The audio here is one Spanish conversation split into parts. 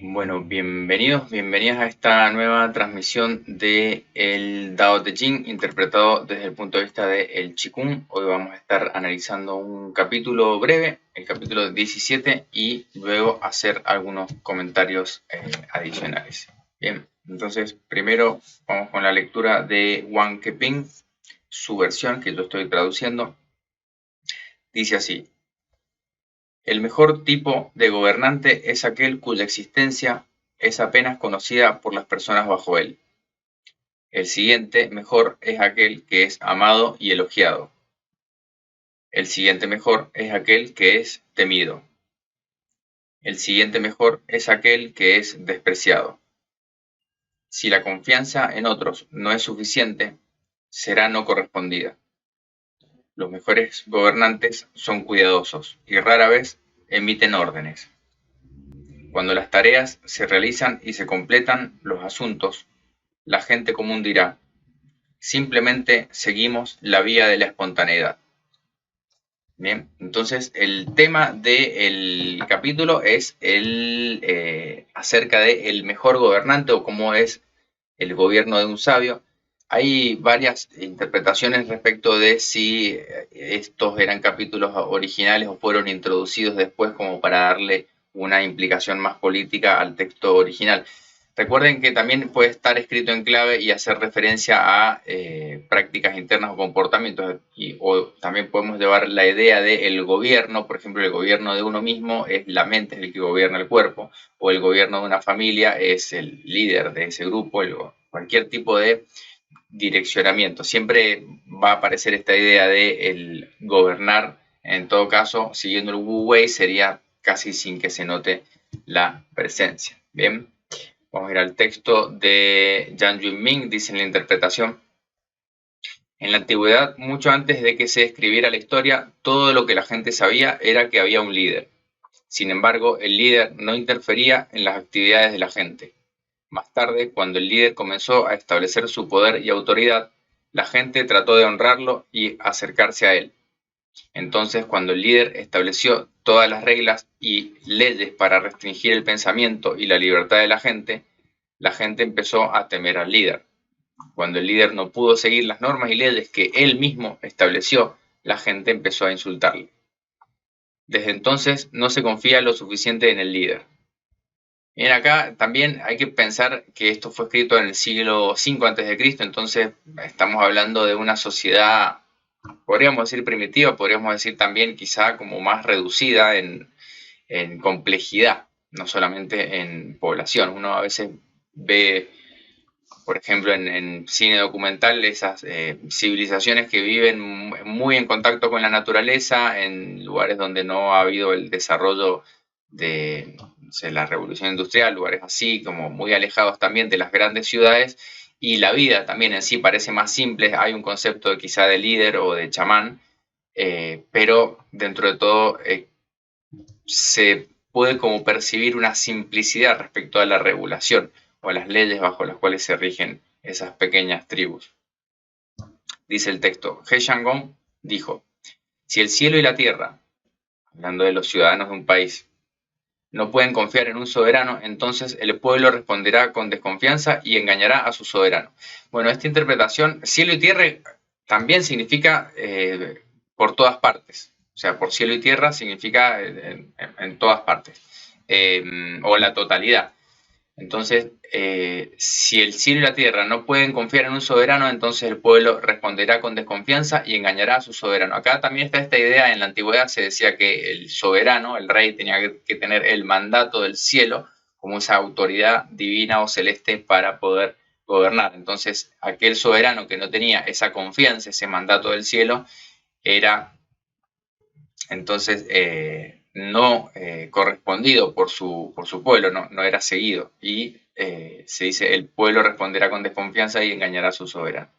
Bueno, bienvenidas a esta nueva transmisión de el Dao Te Ching interpretado desde el punto de vista de el Qigong. Hoy vamos a estar analizando un capítulo breve, el capítulo 17, y luego hacer algunos comentarios adicionales. Bien, entonces primero vamos con la lectura de Wang Keping, su versión que yo estoy traduciendo. Dice así: el mejor tipo de gobernante es aquel cuya existencia es apenas conocida por las personas bajo él. El siguiente mejor es aquel que es amado y elogiado. El siguiente mejor es aquel que es temido. El siguiente mejor es aquel que es despreciado. Si la confianza en otros no es suficiente, será no correspondida. Los mejores gobernantes son cuidadosos y rara vez emiten órdenes. Cuando las tareas se realizan y se completan los asuntos, la gente común dirá: simplemente seguimos la vía de la espontaneidad. Bien, entonces el tema del capítulo es acerca de el mejor gobernante o cómo es el gobierno de un sabio. Hay varias interpretaciones respecto de si estos eran capítulos originales o fueron introducidos después como para darle una implicación más política al texto original. Recuerden que también puede estar escrito en clave y hacer referencia a prácticas internas o comportamientos, o también podemos llevar la idea del gobierno. Por ejemplo, el gobierno de uno mismo es la mente, es el que gobierna el cuerpo, o el gobierno de una familia es el líder de ese grupo, cualquier tipo de direccionamiento. Siempre va a aparecer esta idea de el gobernar, en todo caso, siguiendo el Wu Wei, sería casi sin que se note la presencia. Bien. Vamos a ir al texto de Yang Junming, dice en la interpretación: en la antigüedad, mucho antes de que se escribiera la historia, todo lo que la gente sabía era que había un líder. Sin embargo, el líder no interfería en las actividades de la gente. Más tarde, cuando el líder comenzó a establecer su poder y autoridad, la gente trató de honrarlo y acercarse a él. Entonces, cuando el líder estableció todas las reglas y leyes para restringir el pensamiento y la libertad de la gente empezó a temer al líder. Cuando el líder no pudo seguir las normas y leyes que él mismo estableció, la gente empezó a insultarle. Desde entonces no se confía lo suficiente en el líder. Bien, acá también hay que pensar que esto fue escrito en el siglo V a.C., entonces estamos hablando de una sociedad, podríamos decir primitiva, podríamos decir también quizá como más reducida en complejidad, no solamente en población. Uno a veces ve, por ejemplo, en cine documental, esas civilizaciones que viven muy en contacto con la naturaleza, en lugares donde no ha habido el desarrollo de, no sé, la revolución industrial, lugares así, como muy alejados también de las grandes ciudades, y la vida también en sí parece más simple. Hay un concepto quizá de líder o de chamán, pero dentro de todo se puede como percibir una simplicidad respecto a la regulación o a las leyes bajo las cuales se rigen esas pequeñas tribus. Dice el texto: He Shanggong dijo: si el cielo y la tierra, hablando de los ciudadanos de un país, no pueden confiar en un soberano, entonces el pueblo responderá con desconfianza y engañará a su soberano. Bueno, esta interpretación, cielo y tierra, también significa por todas partes. O sea, por cielo y tierra significa en todas partes, o la totalidad. Entonces, si el cielo y la tierra no pueden confiar en un soberano, entonces el pueblo responderá con desconfianza y engañará a su soberano. Acá también está esta idea: en la antigüedad se decía que el soberano, el rey, tenía que tener el mandato del cielo como esa autoridad divina o celeste para poder gobernar. Entonces, aquel soberano que no tenía esa confianza, ese mandato del cielo, era entonces no correspondido por su pueblo, no era seguido. Y se dice: el pueblo responderá con desconfianza y engañará a su soberano.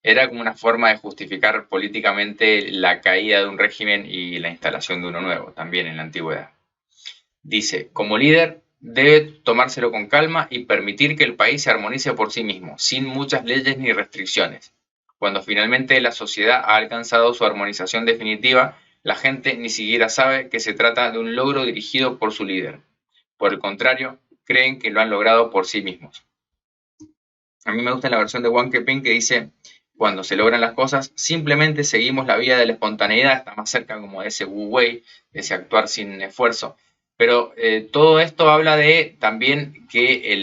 Era como una forma de justificar políticamente la caída de un régimen y la instalación de uno nuevo, también en la antigüedad. Dice: como líder debe tomárselo con calma y permitir que el país se armonice por sí mismo, sin muchas leyes ni restricciones. Cuando finalmente la sociedad ha alcanzado su armonización definitiva, la gente ni siquiera sabe que se trata de un logro dirigido por su líder. Por el contrario, creen que lo han logrado por sí mismos. A mí me gusta la versión de Wang Keping que dice: cuando se logran las cosas, simplemente seguimos la vía de la espontaneidad, está más cerca como de ese Wu Wei, de ese actuar sin esfuerzo. Pero todo esto habla de también que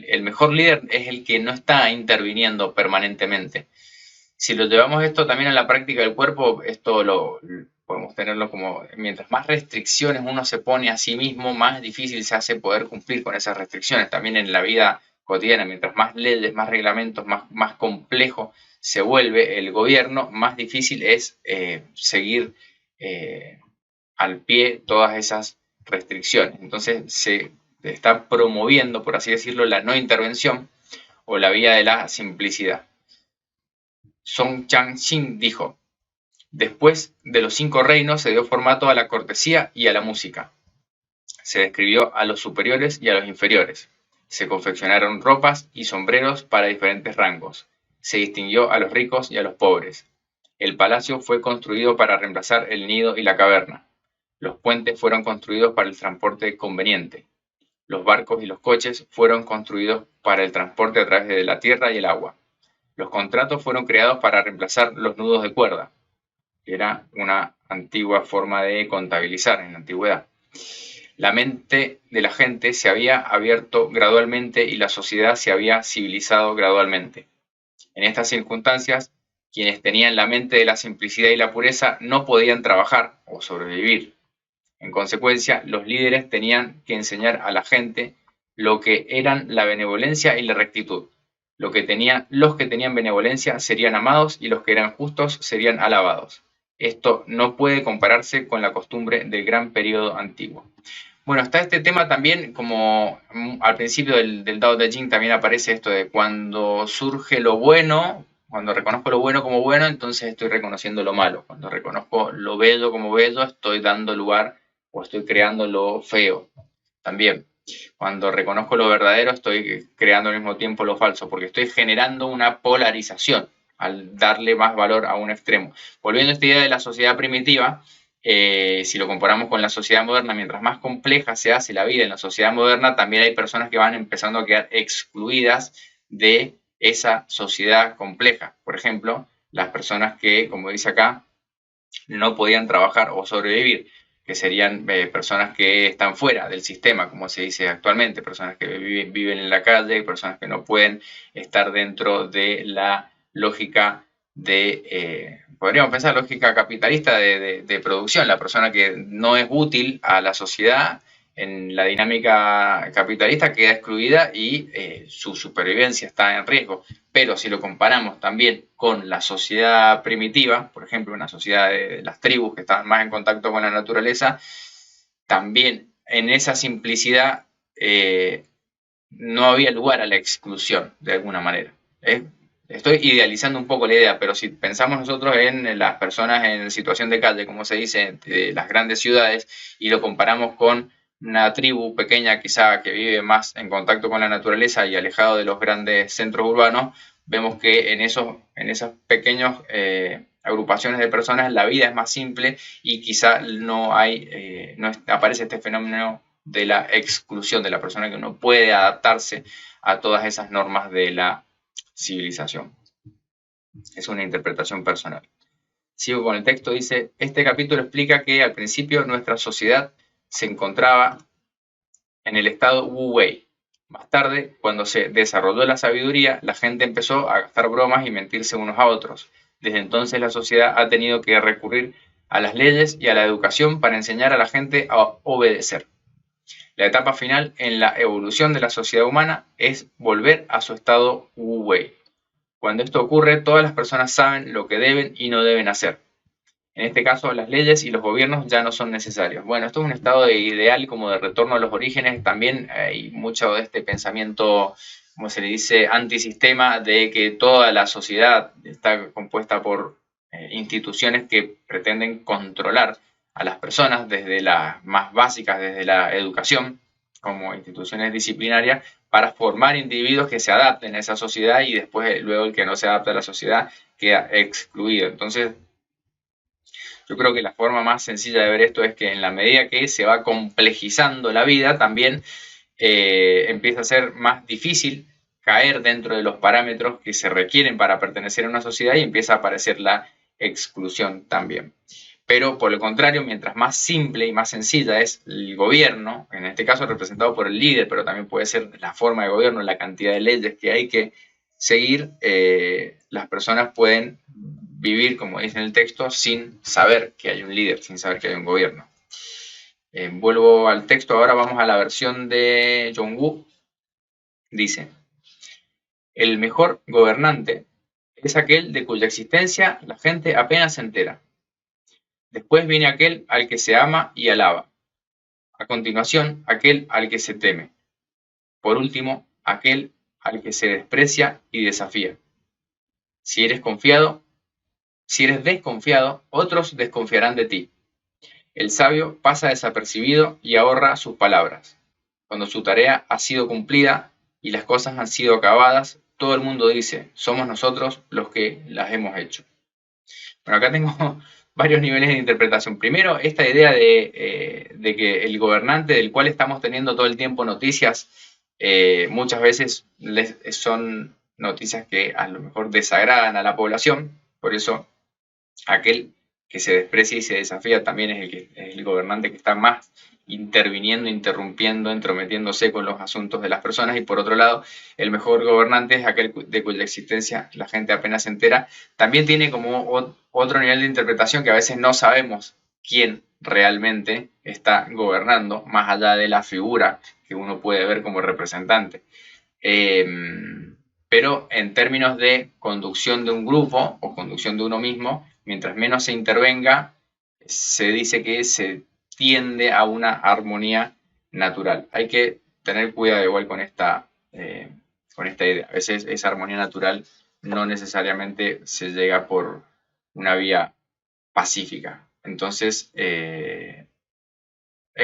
el mejor líder es el que no está interviniendo permanentemente. Si lo llevamos esto también a la práctica del cuerpo, esto lo podemos tenerlo como, mientras más restricciones uno se pone a sí mismo, más difícil se hace poder cumplir con esas restricciones. También en la vida cotidiana, mientras más leyes, más reglamentos, más complejo se vuelve el gobierno, más difícil es seguir al pie todas esas restricciones. Entonces se está promoviendo, por así decirlo, la no intervención o la vía de la simplicidad. Song Chang-xin dijo: después de los 5 reinos se dio formato a la cortesía y a la música. Se describió a los superiores y a los inferiores. Se confeccionaron ropas y sombreros para diferentes rangos. Se distinguió a los ricos y a los pobres. El palacio fue construido para reemplazar el nido y la caverna. Los puentes fueron construidos para el transporte conveniente. Los barcos y los coches fueron construidos para el transporte a través de la tierra y el agua. Los contratos fueron creados para reemplazar los nudos de cuerda, que era una antigua forma de contabilizar en la antigüedad. La mente de la gente se había abierto gradualmente y la sociedad se había civilizado gradualmente. En estas circunstancias, quienes tenían la mente de la simplicidad y la pureza no podían trabajar o sobrevivir. En consecuencia, los líderes tenían que enseñar a la gente lo que eran la benevolencia y la rectitud. Los que tenían benevolencia serían amados y los que eran justos serían alabados. Esto no puede compararse con la costumbre del gran periodo antiguo. Bueno, está este tema también, como al principio del Tao Te Ching también aparece esto de cuando surge lo bueno, cuando reconozco lo bueno como bueno, entonces estoy reconociendo lo malo. Cuando reconozco lo bello como bello, estoy dando lugar o estoy creando lo feo también. Cuando reconozco lo verdadero, estoy creando al mismo tiempo lo falso, porque estoy generando una polarización al darle más valor a un extremo. Volviendo a esta idea de la sociedad primitiva, si lo comparamos con la sociedad moderna, mientras más compleja se hace la vida en la sociedad moderna, también hay personas que van empezando a quedar excluidas de esa sociedad compleja. Por ejemplo, las personas que, como dice acá, no podían trabajar o sobrevivir, que serían personas que están fuera del sistema, como se dice actualmente, personas que viven en la calle, personas que no pueden estar dentro de la lógica de, podríamos pensar, lógica capitalista de producción, la persona que no es útil a la sociedad en la dinámica capitalista queda excluida y su supervivencia está en riesgo. Pero si lo comparamos también con la sociedad primitiva, por ejemplo, una sociedad de las tribus que estaban más en contacto con la naturaleza, también en esa simplicidad no había lugar a la exclusión, de alguna manera. Estoy idealizando un poco la idea, pero si pensamos nosotros en las personas en situación de calle, como se dice, de las grandes ciudades, y lo comparamos con una tribu pequeña quizá que vive más en contacto con la naturaleza y alejado de los grandes centros urbanos, vemos que en esas pequeñas agrupaciones de personas la vida es más simple y quizá no aparece este fenómeno de la exclusión de la persona que no puede adaptarse a todas esas normas de la civilización. Es una interpretación personal. Sigo con el texto, dice: este capítulo explica que al principio nuestra sociedad se encontraba en el estado Wu Wei. Más tarde, cuando se desarrolló la sabiduría, la gente empezó a gastar bromas y mentirse unos a otros. Desde entonces la sociedad ha tenido que recurrir a las leyes y a la educación para enseñar a la gente a obedecer. La etapa final en la evolución de la sociedad humana es volver a su estado Wu Wei. Cuando esto ocurre, todas las personas saben lo que deben y no deben hacer. En este caso, las leyes y los gobiernos ya no son necesarios. Bueno, esto es un estado ideal como de retorno a los orígenes. También hay mucho de este pensamiento, como se le dice, antisistema, de que toda la sociedad está compuesta por instituciones que pretenden controlar a las personas desde las más básicas, desde la educación, como instituciones disciplinarias, para formar individuos que se adapten a esa sociedad y después luego el que no se adapta a la sociedad queda excluido. Entonces, Yo creo que la forma más sencilla de ver esto es que en la medida que se va complejizando la vida, también empieza a ser más difícil caer dentro de los parámetros que se requieren para pertenecer a una sociedad y empieza a aparecer la exclusión también. Pero por el contrario, mientras más simple y más sencilla es el gobierno, en este caso representado por el líder, pero también puede ser la forma de gobierno, la cantidad de leyes que hay que seguir, las personas pueden vivir, como dice en el texto, sin saber que hay un líder, sin saber que hay un gobierno. Vuelvo al texto, ahora vamos a la versión de Jong-woo. Dice, el mejor gobernante es aquel de cuya existencia la gente apenas se entera. Después viene aquel al que se ama y alaba. A continuación, aquel al que se teme. Por último, aquel al que se desprecia y desafía. Si eres desconfiado, otros desconfiarán de ti. El sabio pasa desapercibido y ahorra sus palabras. Cuando su tarea ha sido cumplida y las cosas han sido acabadas, todo el mundo dice, somos nosotros los que las hemos hecho. Bueno, acá tengo varios niveles de interpretación. Primero, esta idea de que el gobernante del cual estamos teniendo todo el tiempo noticias, muchas veces son noticias que a lo mejor desagradan a la población, por eso aquel que se desprecia y se desafía también es el gobernante que está más interviniendo, interrumpiendo, entrometiéndose con los asuntos de las personas, y por otro lado, el mejor gobernante es aquel de cuya existencia la gente apenas se entera. También tiene como otro nivel de interpretación, que a veces no sabemos quién realmente está gobernando, más allá de la figura que uno puede ver como representante. Pero en términos de conducción de un grupo o conducción de uno mismo, mientras menos se intervenga, se dice que se tiende a una armonía natural. Hay que tener cuidado igual con esta idea. A veces esa armonía natural no necesariamente se llega por una vía pacífica. Entonces, es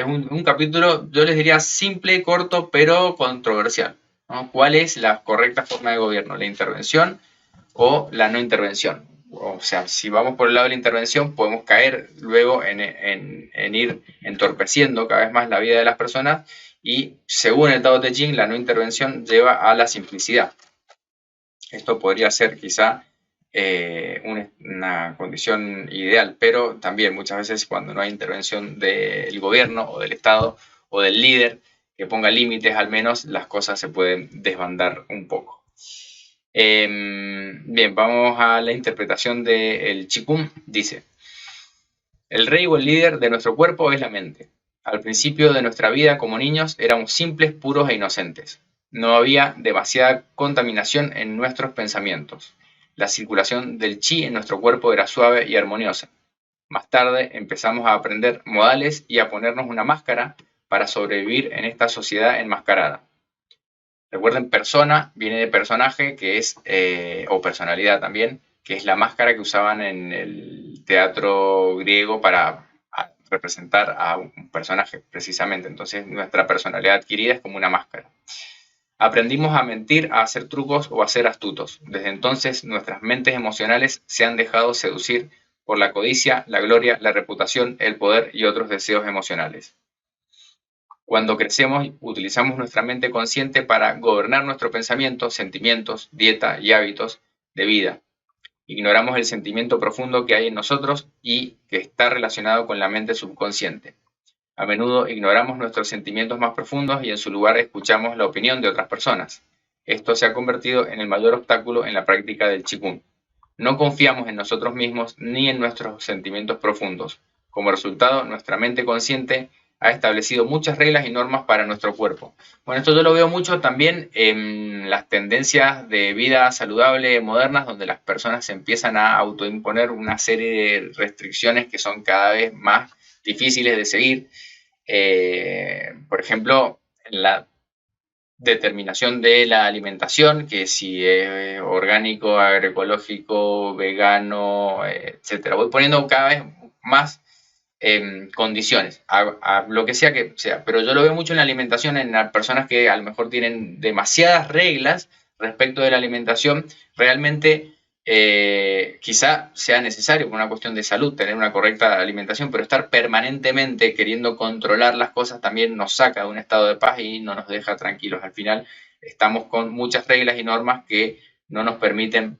un capítulo, yo les diría simple, corto, pero controversial, ¿no? ¿Cuál es la correcta forma de gobierno? ¿La intervención o la no intervención? O sea, si vamos por el lado de la intervención, podemos caer luego en ir entorpeciendo cada vez más la vida de las personas, y según el Tao Te Ching, la no intervención lleva a la simplicidad. Esto podría ser quizá una condición ideal, pero también muchas veces cuando no hay intervención del gobierno o del Estado o del líder que ponga límites, al menos las cosas se pueden desbandar un poco. Bien, vamos a la interpretación del Qigong. Dice, el rey o el líder de nuestro cuerpo es la mente. Al principio de nuestra vida como niños éramos simples, puros e inocentes. No había demasiada contaminación en nuestros pensamientos. La circulación del chi en nuestro cuerpo era suave y armoniosa. Más tarde empezamos a aprender modales y a ponernos una máscara para sobrevivir en esta sociedad enmascarada. Recuerden, persona viene de personaje, que es, o personalidad también, que es la máscara que usaban en el teatro griego para representar a un personaje, precisamente. Entonces, nuestra personalidad adquirida es como una máscara. Aprendimos a mentir, a hacer trucos o a ser astutos. Desde entonces, nuestras mentes emocionales se han dejado seducir por la codicia, la gloria, la reputación, el poder y otros deseos emocionales. Cuando crecemos, utilizamos nuestra mente consciente para gobernar nuestros pensamientos, sentimientos, dieta y hábitos de vida. Ignoramos el sentimiento profundo que hay en nosotros y que está relacionado con la mente subconsciente. A menudo ignoramos nuestros sentimientos más profundos y en su lugar escuchamos la opinión de otras personas. Esto se ha convertido en el mayor obstáculo en la práctica del Qigong. No confiamos en nosotros mismos ni en nuestros sentimientos profundos. Como resultado, nuestra mente consciente ha establecido muchas reglas y normas para nuestro cuerpo. Bueno, esto yo lo veo mucho también en las tendencias de vida saludable modernas, donde las personas se empiezan a autoimponer una serie de restricciones que son cada vez más difíciles de seguir. Por ejemplo, en la determinación de la alimentación, que si es orgánico, agroecológico, vegano, etcétera. Voy poniendo cada vez más condiciones, a lo que sea, pero yo lo veo mucho en la alimentación, en las personas que a lo mejor tienen demasiadas reglas respecto de la alimentación. Realmente quizá sea necesario por una cuestión de salud tener una correcta alimentación, pero estar permanentemente queriendo controlar las cosas también nos saca de un estado de paz y no nos deja tranquilos. Al final estamos con muchas reglas y normas que no nos permiten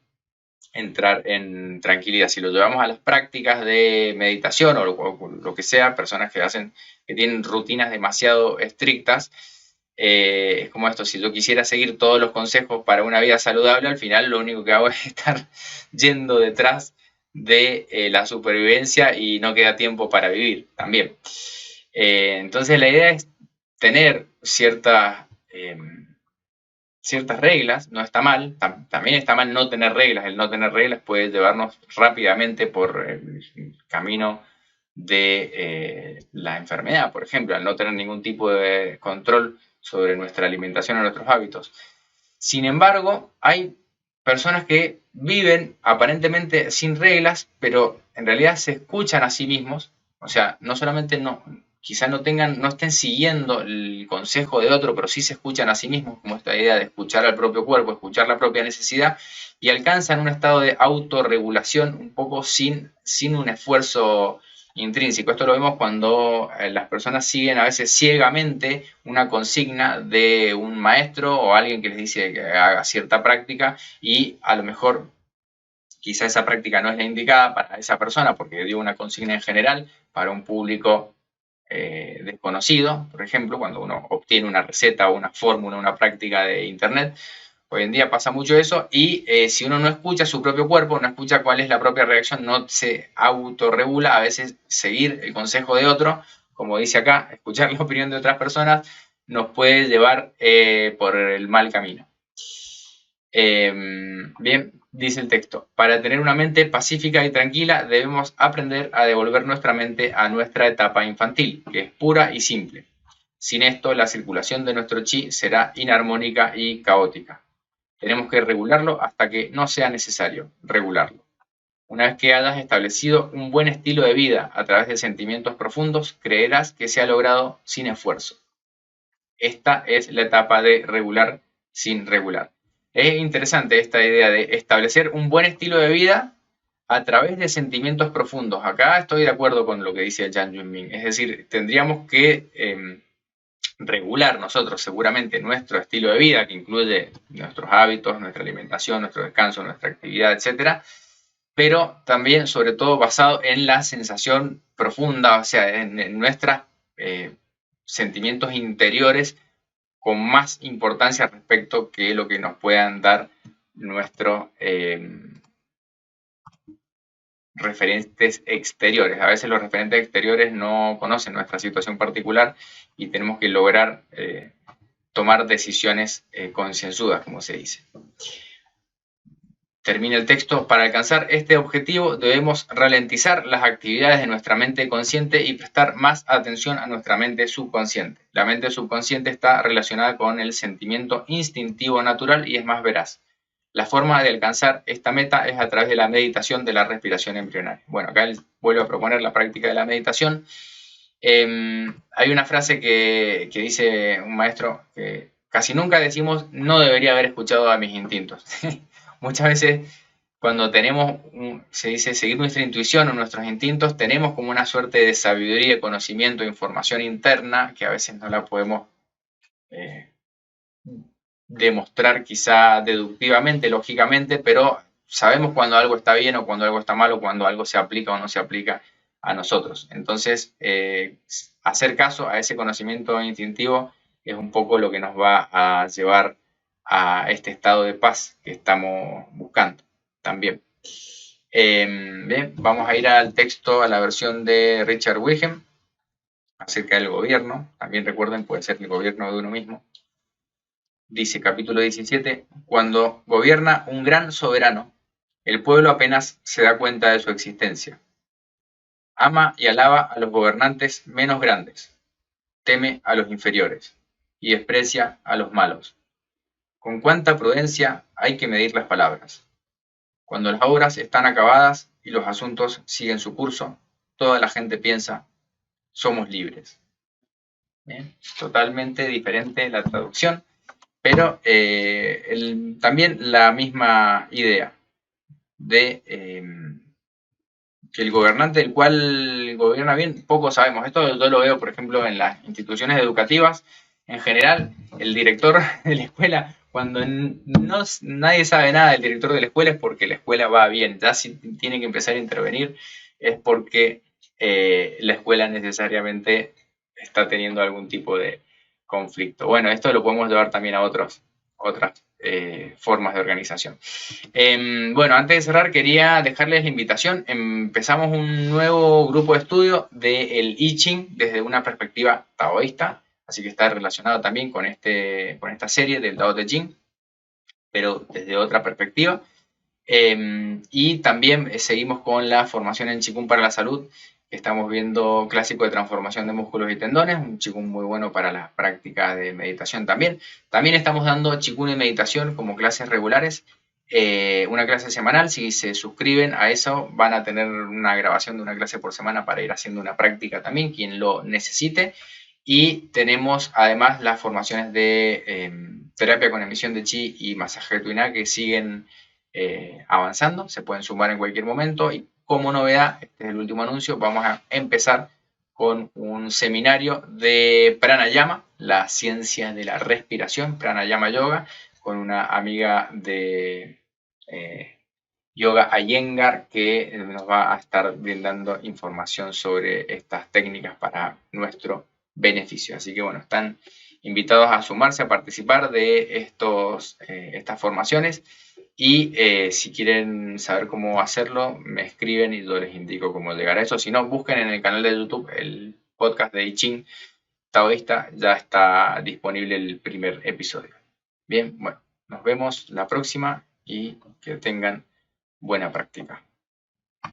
entrar en tranquilidad. Si lo llevamos a las prácticas de meditación o lo que sea, personas que tienen rutinas demasiado estrictas, es como esto, si yo quisiera seguir todos los consejos para una vida saludable, al final lo único que hago es estar yendo detrás de la supervivencia y no queda tiempo para vivir también. Entonces la idea es tener ciertas reglas, no está mal, también está mal no tener reglas, el no tener reglas puede llevarnos rápidamente por el camino de la enfermedad, por ejemplo, al no tener ningún tipo de control sobre nuestra alimentación o nuestros hábitos. Sin embargo, hay personas que viven aparentemente sin reglas, pero en realidad se escuchan a sí mismos, o sea, no solamente quizá no estén siguiendo el consejo de otro, pero sí se escuchan a sí mismos, como esta idea de escuchar al propio cuerpo, escuchar la propia necesidad, y alcanzan un estado de autorregulación un poco sin un esfuerzo intrínseco. Esto lo vemos cuando las personas siguen a veces ciegamente una consigna de un maestro o alguien que les dice que haga cierta práctica y a lo mejor quizá esa práctica no es la indicada para esa persona porque dio una consigna en general para un público desconocido, por ejemplo, cuando uno obtiene una receta o una fórmula, una práctica de internet. Hoy en día pasa mucho eso y si uno no escucha su propio cuerpo, no escucha cuál es la propia reacción, no se autorregula, a veces seguir el consejo de otro, como dice acá, escuchar la opinión de otras personas, nos puede llevar por el mal camino. Bien, dice el texto, para tener una mente pacífica y tranquila debemos aprender a devolver nuestra mente a nuestra etapa infantil, que es pura y simple. Sin esto, la circulación de nuestro chi será inarmónica y caótica. Tenemos que regularlo hasta que no sea necesario regularlo. Una vez que hayas establecido un buen estilo de vida a través de sentimientos profundos, creerás que se ha logrado sin esfuerzo. Esta es la etapa de regular sin regular. Es interesante esta idea de establecer un buen estilo de vida a través de sentimientos profundos. Acá estoy de acuerdo con lo que dice Jan Junmin. Es decir, tendríamos que regular nosotros seguramente nuestro estilo de vida, que incluye nuestros hábitos, nuestra alimentación, nuestro descanso, nuestra actividad, etcétera, pero también, sobre todo, basado en la sensación profunda, o sea, en nuestros sentimientos interiores con más importancia respecto que lo que nos puedan dar nuestros referentes exteriores. A veces los referentes exteriores no conocen nuestra situación particular y tenemos que lograr tomar decisiones concienzudas, como se dice. Termina el texto. Para alcanzar este objetivo debemos ralentizar las actividades de nuestra mente consciente y prestar más atención a nuestra mente subconsciente. La mente subconsciente está relacionada con el sentimiento instintivo natural y es más veraz. La forma de alcanzar esta meta es a través de la meditación de la respiración embrionaria. Bueno, acá él vuelve a proponer la práctica de la meditación. Hay una frase que dice un maestro que casi nunca decimos no debería haber escuchado a mis instintos. Muchas veces cuando se dice seguir nuestra intuición o nuestros instintos, tenemos como una suerte de sabiduría, conocimiento, información interna que a veces no la podemos demostrar quizá deductivamente, lógicamente, pero sabemos cuando algo está bien o cuando algo está mal o cuando algo se aplica o no se aplica a nosotros. Entonces, hacer caso a ese conocimiento instintivo es un poco lo que nos va a llevar a este estado de paz que estamos buscando también. Bien, vamos a ir al texto, a la versión de Richard Wilhelm acerca del gobierno. También recuerden, puede ser el gobierno de uno mismo. Dice capítulo 17, cuando gobierna un gran soberano, el pueblo apenas se da cuenta de su existencia. Ama y alaba a los gobernantes menos grandes, teme a los inferiores y desprecia a los malos. Con cuánta prudencia hay que medir las palabras. Cuando las obras están acabadas y los asuntos siguen su curso, toda la gente piensa, somos libres. ¿Bien? Totalmente diferente la traducción, pero también la misma idea. de que el gobernante del cual gobierna bien, poco sabemos. Esto yo lo veo, por ejemplo, en las instituciones educativas. En general, el director de la escuela, cuando no, nadie sabe nada del director de la escuela, es porque la escuela va bien. Ya si tiene que empezar a intervenir, es porque la escuela necesariamente está teniendo algún tipo de conflicto. Bueno, esto lo podemos llevar también a otras formas de organización. Bueno, antes de cerrar quería dejarles la invitación. Empezamos un nuevo grupo de estudio del I Ching desde una perspectiva taoísta, así que está relacionado también con esta serie del Tao Te Ching, pero desde otra perspectiva. Y también seguimos con la formación en Qigong para la salud. Estamos viendo clásico de transformación de músculos y tendones, un Qigong muy bueno para las prácticas de meditación también. También estamos dando Qigong y meditación como clases regulares, una clase semanal. Si se suscriben a eso, van a tener una grabación de una clase por semana para ir haciendo una práctica también, quien lo necesite. Y tenemos además las formaciones de terapia con emisión de chi y masaje de tuina que siguen avanzando, se pueden sumar en cualquier momento. Y como novedad, este es el último anuncio, vamos a empezar con un seminario de pranayama, la ciencia de la respiración, pranayama yoga, con una amiga de Yoga Iyengar que nos va a estar brindando información sobre estas técnicas para nuestro beneficio. Así que bueno, están invitados a sumarse, a participar de estas formaciones. Y si quieren saber cómo hacerlo, me escriben y yo les indico cómo llegar a eso. Si no, busquen en el canal de YouTube el podcast de I Ching Taoísta, ya está disponible el primer episodio. Bien, bueno, nos vemos la próxima y que tengan buena práctica.